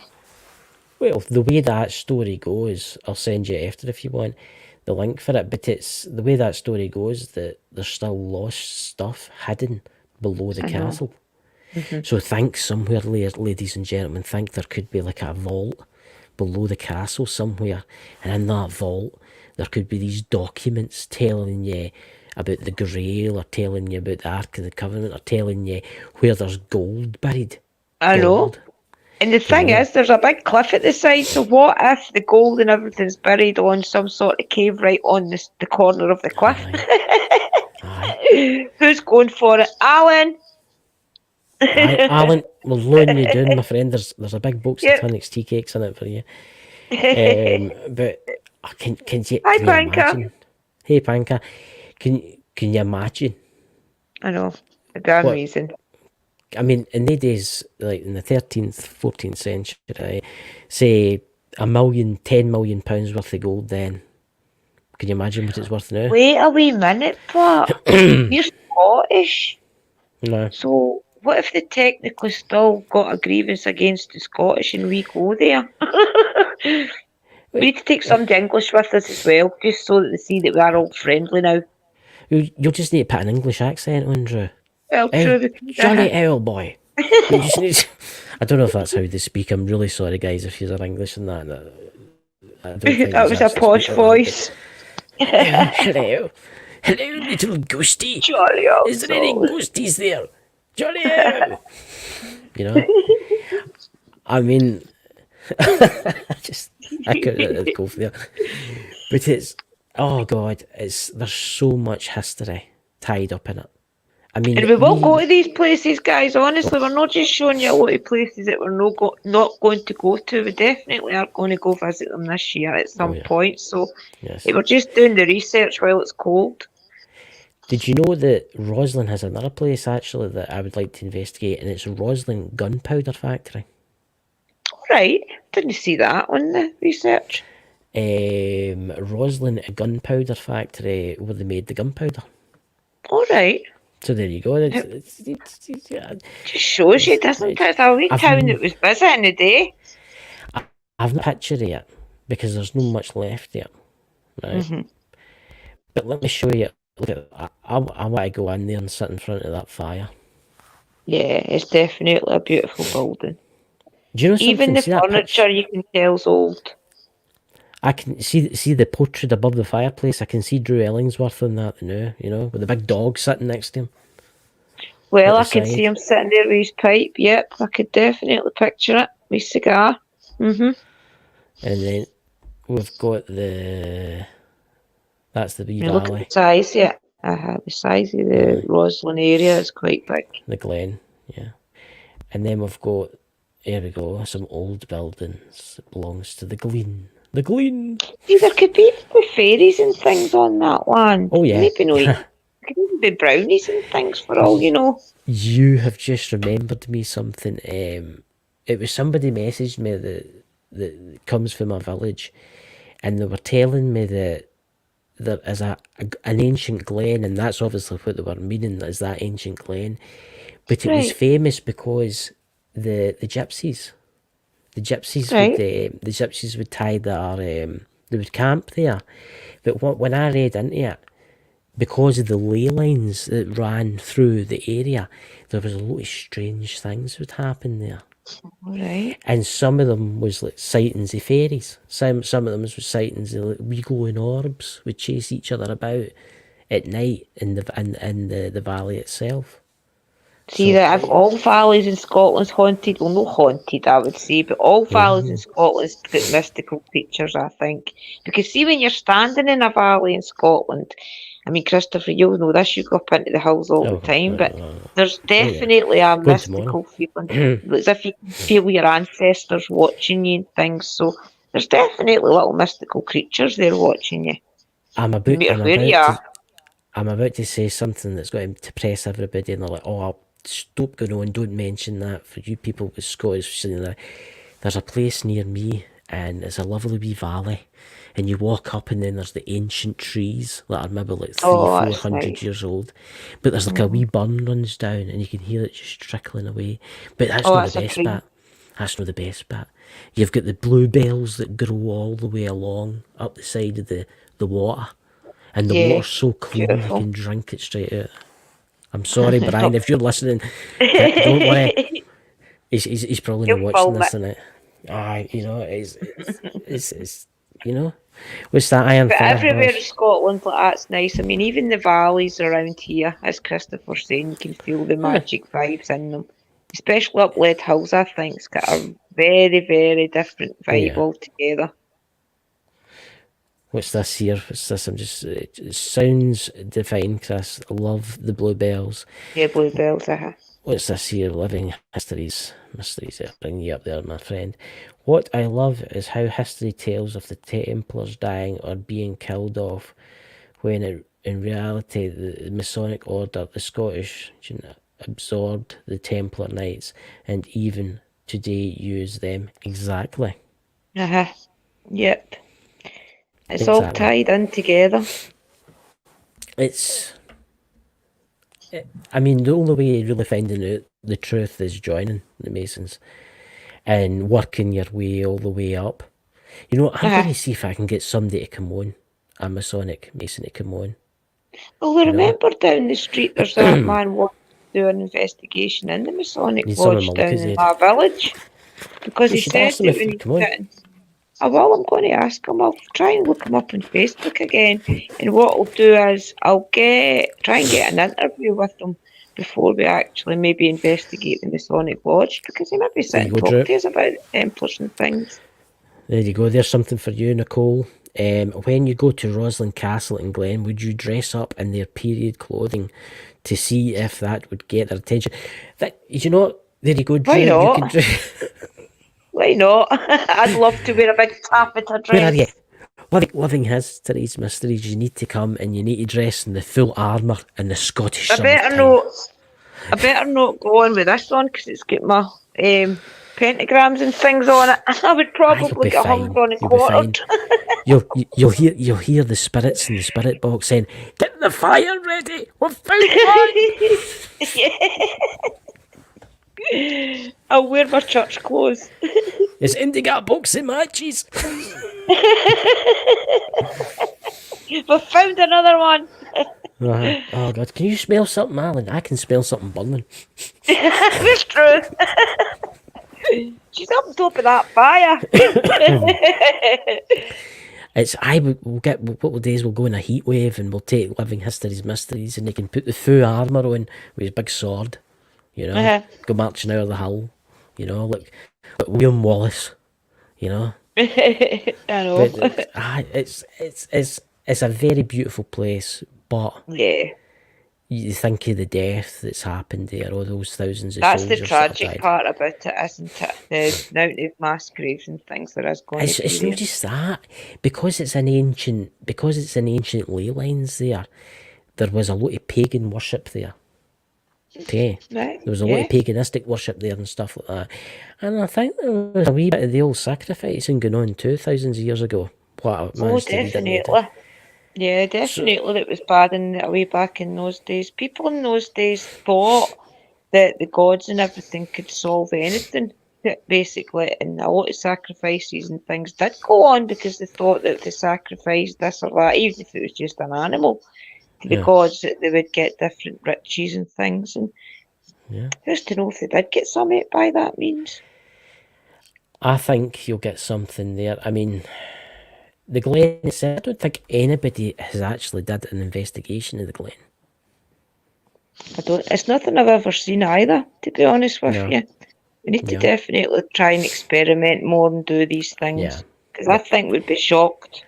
Well, the way that story goes, I'll send you after if you want the link for it, but it's the way that story goes that there's still lost stuff hidden below the castle. So think somewhere, ladies and gentlemen, think there could be like a vault below the castle somewhere, and in that vault there could be these documents telling you about the Grail, or telling you about the Ark of the Covenant, or telling you where there's gold buried. I know. And the thing is, there's a big cliff at the side, so what if the gold and everything's buried on some sort of cave right on the corner of the cliff? Aye. Who's going for it? Alan! Alan, we'll loan you down, my friend. There's a big box of Tunnocks tea cakes in it for you. But can you imagine? Hey, Panka. Can you imagine? I know. It'd be amazing. I mean, in the days, like in the 13th, 14th century, say £10 million worth of gold then can you imagine what it's worth now? Wait a wee minute, but you're Scottish. No. So what if they technically still got a grievance against the Scottish and we go there? We need to take some English with us as well, just so that they see that we are all friendly now. You'll just need to put an English accent on, Drew. Well, true. Hey, jolly owl boy. You just need to... I don't know if that's how they speak. I'm really sorry, guys, if you're English and that. I don't think That was a posh voice. Hello. Hello, little ghosty. Jolly owl. Is there any ghosties there? Jolly owl. You know? I mean... I couldn't go for that. But it's... Oh, God. There's so much history tied up in it. I mean, and we will go to these places, guys. Honestly, we're not just showing you a lot of places that we're not going to go to. We definitely are going to go visit them this year at some point. So we're just doing the research while it's cold. Did you know that Rosslyn has another place actually that I would like to investigate, and it's Rosslyn Gunpowder Factory. Right, didn't see that on the research. Rosslyn Gunpowder Factory, where they made the gunpowder. All right. So there you go. Just shows you, doesn't it? It's a wee town that was busy in the day. I've no picture of it because there's not much left yet. Right? But let me show you. Look at that. I want to go in there and sit in front of that fire. Yeah, it's definitely a beautiful building. Do you know something? Even the furniture you can tell is old. I can see the portrait above the fireplace. I can see Drew Ellingsworth on that now, you know, with the big dog sitting next to him. Well, I can see him sitting there with his pipe. Yep, I could definitely picture it. With cigar. And then we've got that's the wee valley. Look at the size, yeah. The size of the Rosslyn area is quite big. The glen, yeah. And then we've got, here we go, some old buildings. It belongs to the Glen. The Glen. See, there could be fairies and things on that one. Oh, yeah. Maybe no, there could even be brownies and things for all you know. You have just remembered me something. It was somebody messaged me that comes from my village, and they were telling me that there is an ancient glen, and that's obviously what they were meaning, is that ancient glen. But it was famous because the gypsies would tie they would camp there. But when I read into it, because of the ley lines that ran through the area, there was a lot of strange things would happen there. Right. And some of them was like sightings of fairies. Some of them was sightings of like wee glowing orbs would chase each other about at night in the valley itself. See, that if all valleys in Scotland's haunted, well, not haunted, I would say, but all valleys in Scotland's got mystical creatures, I think. Because see, when you're standing in a valley in Scotland, I mean, Christopher, you'll know this, you go up into the hills all the time, but there's definitely a mystical feeling. It's as if you can feel your ancestors watching you and things, so there's definitely little mystical creatures there watching you. I'm about to say something that's going to depress everybody, and they're like, oh, stop going on, don't mention that. For you people with Scottish, there's a place near me, and it's a lovely wee valley, and you walk up and then there's the ancient trees that are maybe like 300-400 years old, but there's like a wee burn runs down and you can hear it just trickling away. But that's not the best bit. That's not the best bit. You've got the bluebells that grow all the way along up the side of the water, and the water's so clean you can drink it straight out. I'm sorry, Brian, if you're listening, don't worry. He's probably not watching this, isn't it? You know, it's you know, what's that iron? But everywhere in Scotland, like that's nice. I mean, even the valleys around here, as Christopher's saying, you can feel the magic vibes in them. Especially up Lead Hills, I think it's got a very, very different vibe altogether. What's this here? What's this? It sounds divine, Chris. I love the bluebells. Yeah, bluebells, What's this here? Living mysteries. I'll bring you up there, my friend. What I love is how history tells of the Templars dying or being killed off, when in reality the Masonic order, the Scottish, absorbed the Templar Knights, and even today use them. Exactly. Yep. It's all Exactly. tied in together. I mean, the only way you're really finding out the truth is joining the Masons and working your way all the way up. You know, I'm going to see if I can get somebody to come on, a Masonic Mason to come on. Well, I remember down the street there's that man wanting to do an investigation in the Masonic Need someone Lodge to look down his in head. our village. Because You he should said ask them that if when they he's come on. sitting. Well, I'm going to ask him. I'll try and look him up on Facebook again. And what I'll do is I'll try and get an interview with him before we actually maybe investigate the Masonic Lodge, because he might be There you sitting go, talking Drew. to us about the Templars and things. There you go. There's something for you, Nicole. When you go to Rosslyn Castle in Glen, would you dress up in their period clothing to see if that would get their attention? There you go, Drew. Why not? You can dress. Why not? I'd love to wear a big taffeta dress. Where are you? Living History's Mysteries, you need to come and you need to dress in the full armour in the Scottish summertime. I better not go on with this one because it's got my pentagrams and things on it. I would probably get hung on and quartered. You'll hear the spirits in the spirit box saying, "Get the fire ready. We've found one." I'll wear my church clothes. It's Indy got a box of matches. We've found another one. Oh God, can you smell something, Alan? I can smell something burning. It's true. She's up on top of that fire. What we'll do is we'll go in a heat wave and we'll take Living History's Mysteries and they can put the full armour on with his big sword, go marching out of the hull, like William Wallace, I know. But it's a very beautiful place, but Yeah. you think of the death that's happened there, all those thousands of That's the soldiers that have tragic died. part about it, isn't it? The mountain of mass graves and things that is going to be It's there. not just that, because it's an ancient ley lines there. There was a lot of pagan worship there. Okay, Right, there was a lot of paganistic worship there and stuff like that, and I think there was a wee bit of the old sacrificing going on too, thousands of years ago. Definitely. Yeah, definitely. It was bad way back in those days. People in those days thought that the gods and everything could solve anything, basically, and a lot of sacrifices and things did go on because they thought that if they sacrificed this or that, even if it was just an animal, to the gods, that they would get different riches and things. And who's to know if they did get something by that means? I think you'll get something there. I mean, the Glen itself, I don't think anybody has actually did an investigation of the Glen. It's nothing I've ever seen either, to be honest with you. We need to definitely try and experiment more and do these things. Because I think we'd be shocked.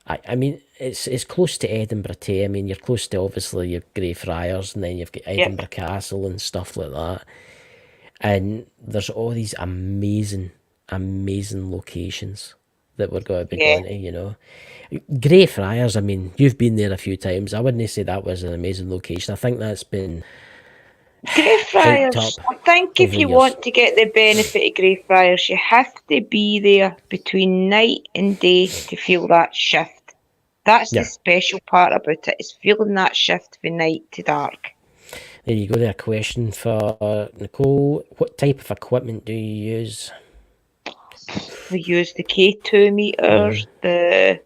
I mean, it's close to Edinburgh too. I mean, you're close to obviously your Greyfriars, and then you've got Edinburgh Castle and stuff like that. And there's all these amazing locations that we're going to be going to, Greyfriars, I mean, you've been there a few times. I wouldn't say that was an amazing location. I think that's been Greyfriars, I think if you want to get the benefit of Greyfriars, you have to be there between night and day to feel that shift. That's the special part about it, is feeling that shift from night to dark. There you go there, a question for Nicole. What type of equipment do you use? We use the K2 meters, the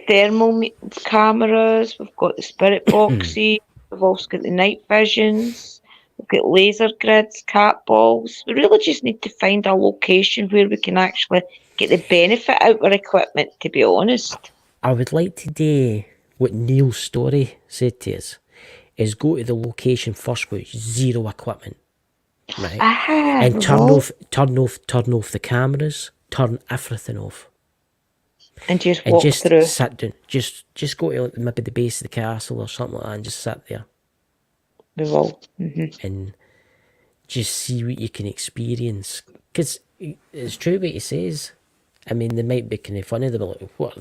thermal cameras, we've got the spirit boxes, we've also got the night visions, we've got laser grids, cat balls. We really just need to find a location where we can actually get the benefit out of our equipment, to be honest. I would like to do what Neil Story said to us, is go to the location first with zero equipment, right? And turn off the cameras, turn everything off. And just walk through. Sit down. Just go to maybe the base of the castle or something like that and just sit there. We will. And just see what you can experience. Because it's true what he says. I mean, they might be kind of funny. They'll be like, what?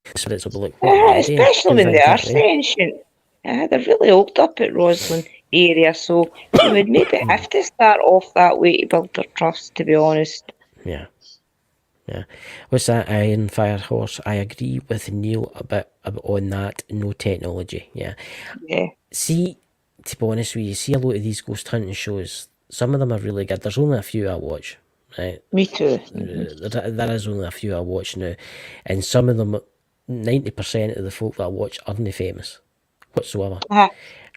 The spirits will be like, what? Especially when they are so ancient. They're really old up at Rosslyn area, so we would maybe have to start off that way to build their trust, to be honest. Yeah. Yeah. What's that Iron Fire Horse? I agree with Neil a bit on that. No technology. Yeah. Yeah. See, to be honest with you, see a lot of these ghost hunting shows. Some of them are really good. There's only a few I watch. Right. Me too. There is only a few I watch now, and some of them, 90% of the folk that I watch aren't famous whatsoever. Uh-huh.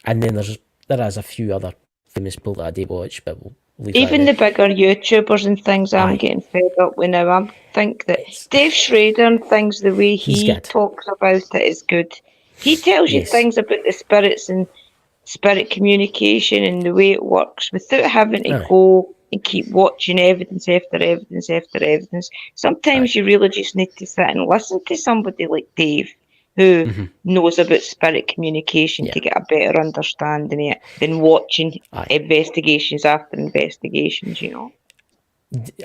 And then there is a few other famous people that I do watch, but we'll leave Even that the bigger YouTubers and things, I'm Aye. getting fed up with now. I think that It's Dave Schrader and things, the way he's he good. talks about it is good. He tells you Yes. things about the spirits and spirit communication and the way it works without having to Aye. go and keep watching evidence after evidence after evidence. Sometimes Aye. you really just need to sit and listen to somebody like Dave who knows about spirit communication Yeah. to get a better understanding of it than watching Aye. investigations after investigations, you know.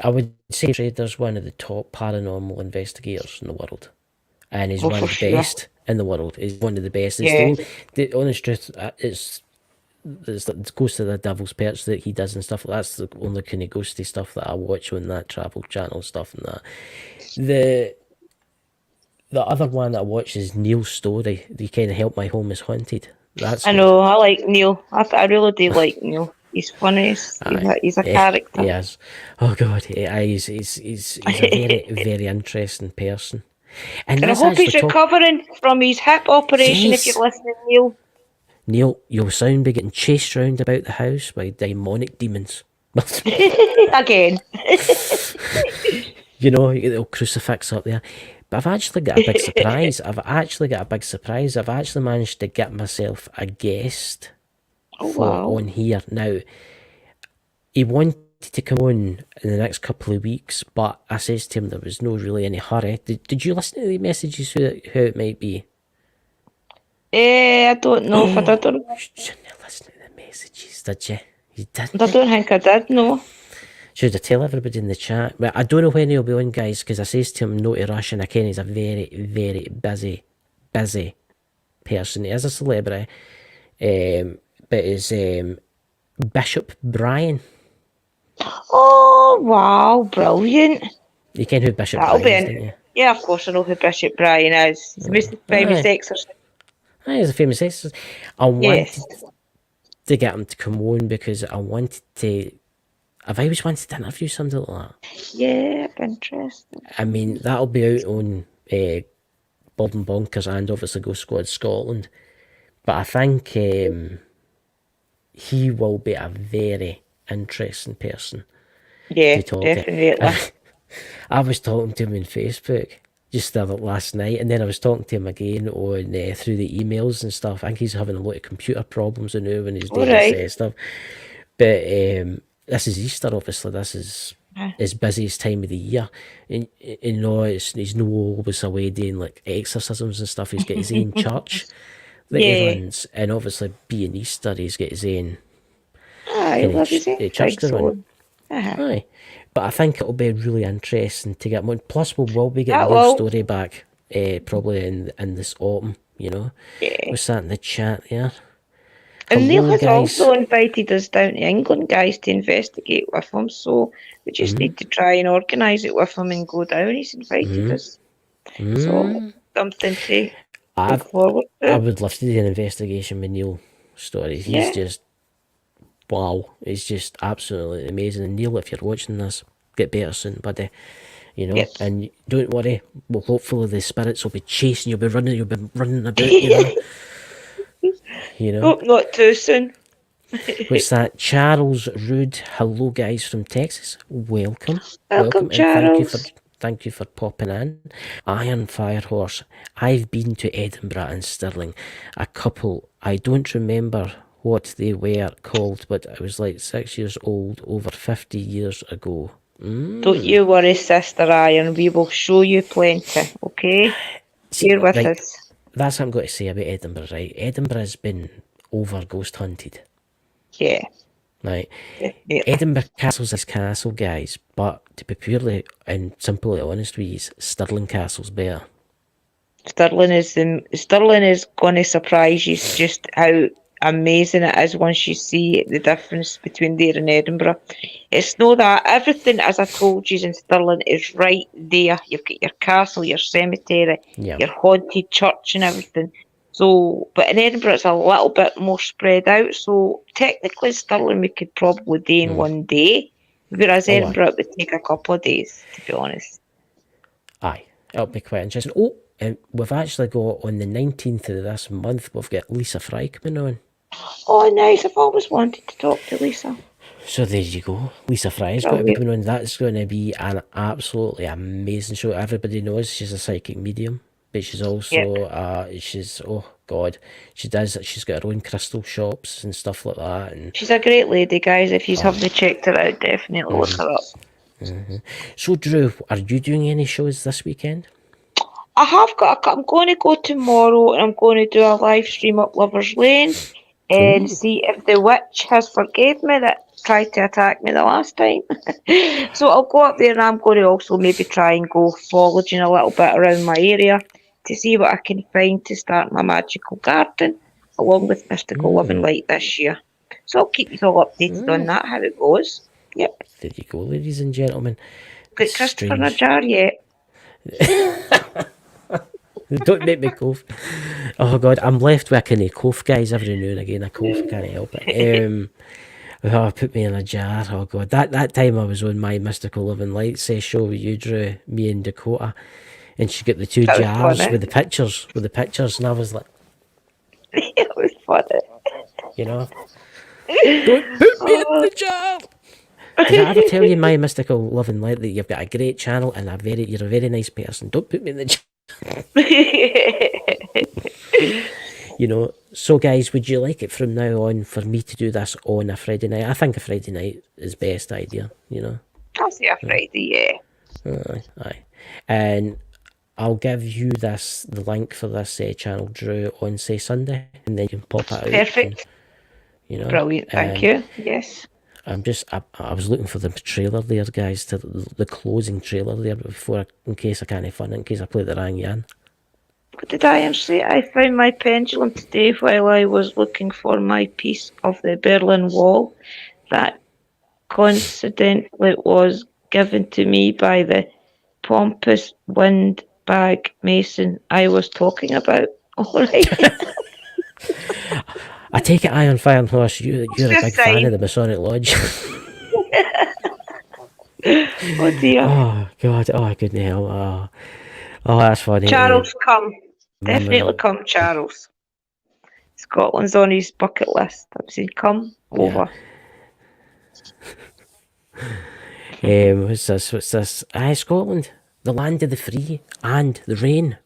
I would say Schrader's one of the top paranormal investigators in the world, and he's Oh, one for of the sure. best in the world. He's one of the best. It's Yeah. the honest truth. It's the Ghost of the Devil's Perch that he does and stuff. That's the only kind of ghosty stuff that I watch on that Travel Channel stuff and that. The other one that I watch is Neil's story. The kind of Help My Home is Haunted. That's I good. know, I like Neil. I really do like Neil. He's funny. Aye. He's a Yeah, character. he is. Oh God, he's a very very interesting person. And And I that's hope he's actually recovering from his hip operation if Yes. you're listening, Neil. Neil, you'll soon be getting chased round about the house by demonic demons. Again. You know, you get the old crucifix up there. But I've actually got a big surprise. I've actually managed to get myself a guest Oh, for wow. on here. Now, he wanted to come on in the next couple of weeks, but I says to him there was no really any hurry. Did you listen to the messages how it might be? I don't know if I did or not. Shouldn't have listened to the messages, did you? You didn't. I don't think I did, no. Should I tell everybody in the chat? But I don't know when he'll be on, guys, because I says to him no to rush, and I ken he's a very, very busy person. He is a celebrity, but is Bishop Brian. Oh, wow, brilliant. You ken who Bishop That'll Brian be is, don't you? Yeah, of course I know who Bishop Brian is. He's the most famous Aye. exorcist. Aye, he's a famous exorcist. I wanted Yes. to get him to come on because I wanted to. I've always wanted to interview somebody like that. Yeah, interesting. I mean, that'll be out on Bob and Bonkers and obviously Ghost Squad Scotland. But I think he will be a very interesting person Yeah, to talk definitely. to. I was talking to him on Facebook just the last night, and then I was talking to him again on through the emails and stuff. I think he's having a lot of computer problems now when he's doing this stuff. But this is Easter, obviously. This is his busiest time of the year. And you know, he's no always away doing like exorcisms and stuff. He's got his own church that he runs, and obviously being Easter, he's got his own church to run. Aye. But I think it'll be really interesting to get one. Plus, we will be getting Neil's story back probably in this autumn, you know. What's that in the chat there? And Neil has also invited us down to England, guys, to investigate with him. So we just need to try and organise it with him and go down. He's invited us. So something to look forward to. I would love to do an investigation with Neil story. He's just wow. He's just absolutely amazing. And Neil, if you're watching this, get better soon, buddy. You know, and don't worry. Well, hopefully the spirits will be chasing. You'll be running about. You know. Hope not too soon. What's that? Charles Rude. Hello, guys from Texas. Welcome, Charles. and thank you for popping in. Iron Fire Horse. I've been to Edinburgh and Stirling. A couple. I don't remember what they were called, but I was like 6 years old, over 50 years ago. Don't you worry, Sister Iron. We will show you plenty, okay? Here with us. That's what I'm going to say about Edinburgh, right? Edinburgh's been over ghost hunted. Yeah. Right. Edinburgh Castle's this castle, guys, but to be purely and simply honest with you, Stirling Castle's better. Stirling is going to surprise you just how amazing it is once you see the difference between there and Edinburgh. It's no that everything, as I told you, in Stirling is right there. You've got your castle, your cemetery, Yeah. your haunted church and everything. So, but in Edinburgh it's a little bit more spread out. So technically Stirling we could probably do in one day, whereas Oh, aye. Edinburgh it would take a couple of days, to be honest. Aye, it'll be quite interesting. Oh, and we've actually got on the 19th of this month, we've got Lisa Fry coming on. Oh, nice. I've always wanted to talk to Lisa. So there you go. Lisa Fry's got to be coming on. That's going to be an absolutely amazing show. Everybody knows she's a psychic medium, but she's also she's oh god, she's got her own crystal shops and stuff like that. And she's a great lady, guys. If you haven't checked her out, definitely look her up. So Drew, are you doing any shows this weekend? I have got. I'm going to go tomorrow, and I'm going to do a live stream up Lovers Lane and see if the witch has forgave me that tried to attack me the last time. So I'll go up there, and I'm going to also maybe try and go foraging a little bit around my area to see what I can find to start my magical garden, along with Mystical Love and Light this year. So I'll keep you all updated on that, how it goes. Yep. There you go, ladies and gentlemen. Got Christopher in a jar yet? Don't make me cough. Oh god, I'm left with a kind of cough, guys, every now and again. I cough, I can't help it. Put me in a jar. Oh god, that time I was on my Mystical Love and Light show with you, Drew, me and Dakota, and she got the two jars with the pictures, and I was like, it was funny. You know, don't put me in the jar. Did I ever tell you in my Mystical Love and Light that you've got a great channel and you're a very nice person? Don't put me in the jar. You know, so guys, would you like it from now on for me to do this on a Friday night? I think a Friday night is best idea, you know. I'll say a Friday, yeah. Aye. And I'll give you the link for this channel, Drew, on say Sunday, and then you can pop it out. Perfect. And, you know, brilliant, thank you. Yes. I was looking for the trailer there, guys, to the closing trailer there before, in case I can't find it, in case I play the wrong yan. What did I say? I found my pendulum today while I was looking for my piece of the Berlin Wall that coincidentally was given to me by the pompous windbag mason I was talking about. All right. I take it, Iron Fire and Horse, you're a big fan of the Masonic Lodge. Oh dear. Oh god, oh goodness hell. Oh, that's funny. Charles, come. Definitely come, Charles. Scotland's on his bucket list. I'm saying come over. What's this? Aye, Scotland. The land of the free and the rain.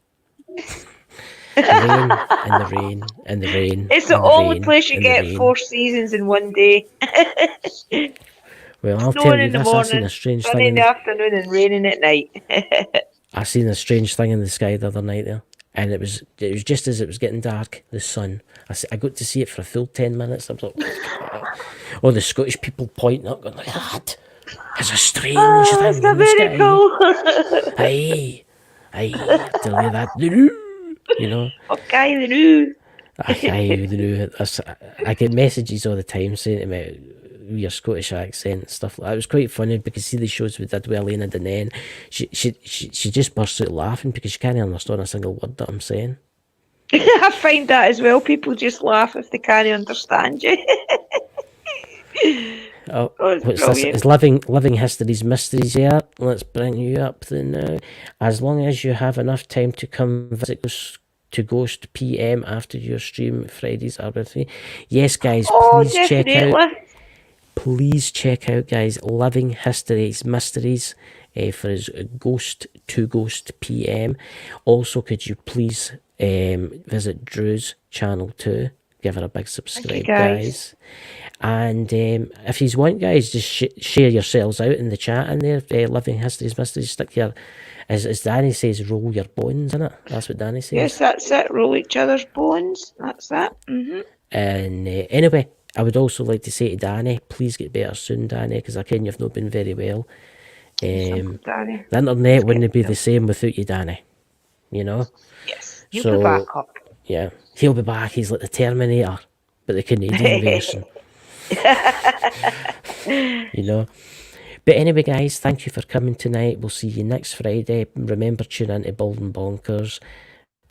The rain and the rain and the rain. It's the only place you get 4 seasons in one day. Well, I'll tell you this, I've seen a strange thing in the afternoon and raining at night. I seen a strange thing in the sky the other night there, and it was just as it was getting dark, the sun. I got to see it for a full 10 minutes. I was like, all the Scottish people pointing up, going like, that is a strange thing in the sky. Cool. Aye, tell you that. You know. Okay, the new. I get messages all the time saying to me your Scottish accent and stuff like that. It was quite funny because see the shows we did with Elena Dennen, she just bursts out laughing because she can't understand a single word that I'm saying. I find that as well. People just laugh if they can't understand you. What's this? It's living history's mysteries here. Let's bring you up then now. As long as you have enough time to come visit us to Ghost PM after your stream Fridays are with me. Yes, guys, please check out, guys, Living History's Mysteries for his Ghost PM. Also, could you please visit Drew's channel too? Give her a big subscribe, guys. And if you want, guys, just share yourselves out in the chat in there. Living History's Mysteries. Stick your, as Danny says, roll your bones in it. That's what Danny says. Yes, that's it. Roll each other's bones. That's it. Mm-hmm. And anyway, I would also like to say to Danny, please get better soon, Danny, because I ken you've not been very well. The internet wouldn't be the same without you, Danny. You know? Yes, you'll be back up. Yeah, he'll be back. He's like the Terminator. but the Canadian version. But anyway, guys, thank you for coming tonight. We'll see you next Friday. Remember, tune in to Bald and Bonkers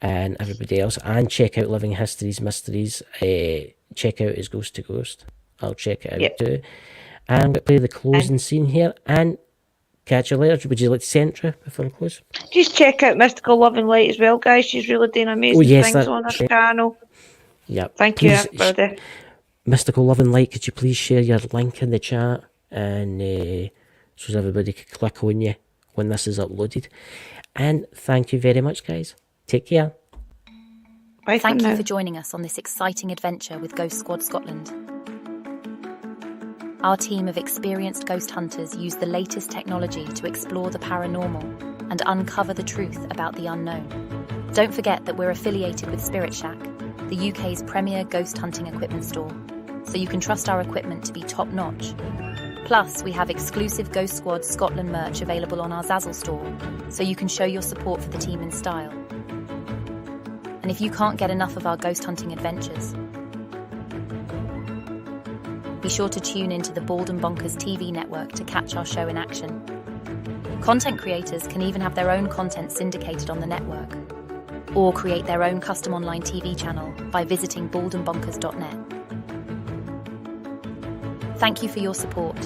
and everybody else, and check out Living Histories Mysteries. Check out his Ghost to Ghost. I'll check it out too. And I'm going to play the closing scene here and catch you later. Would you like to say intro before I close? Just check out Mystical Love and Light as well, guys. She's really doing amazing things on her channel. Yep. Thank you, everybody. Mystical Love and Light, could you please share your link in the chat, and so everybody can click on you when this is uploaded. And thank you very much, guys. Take care. Bye. Thank you for joining us on this exciting adventure with Ghost Squad Scotland. Our team of experienced ghost hunters use the latest technology to explore the paranormal and uncover the truth about the unknown. Don't forget that we're affiliated with Spirit Shack, the UK's premier ghost hunting equipment store, so you can trust our equipment to be top-notch. Plus, we have exclusive Ghost Squad Scotland merch available on our Zazzle store, so you can show your support for the team in style. And if you can't get enough of our ghost hunting adventures, be sure to tune into the Bald and Bonkers TV network to catch our show in action. Content creators can even have their own content syndicated on the network, or create their own custom online TV channel by visiting baldandbonkers.net. Thank you for your support.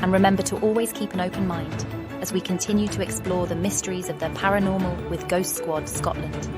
And remember to always keep an open mind as we continue to explore the mysteries of the paranormal with Ghost Squad Scotland.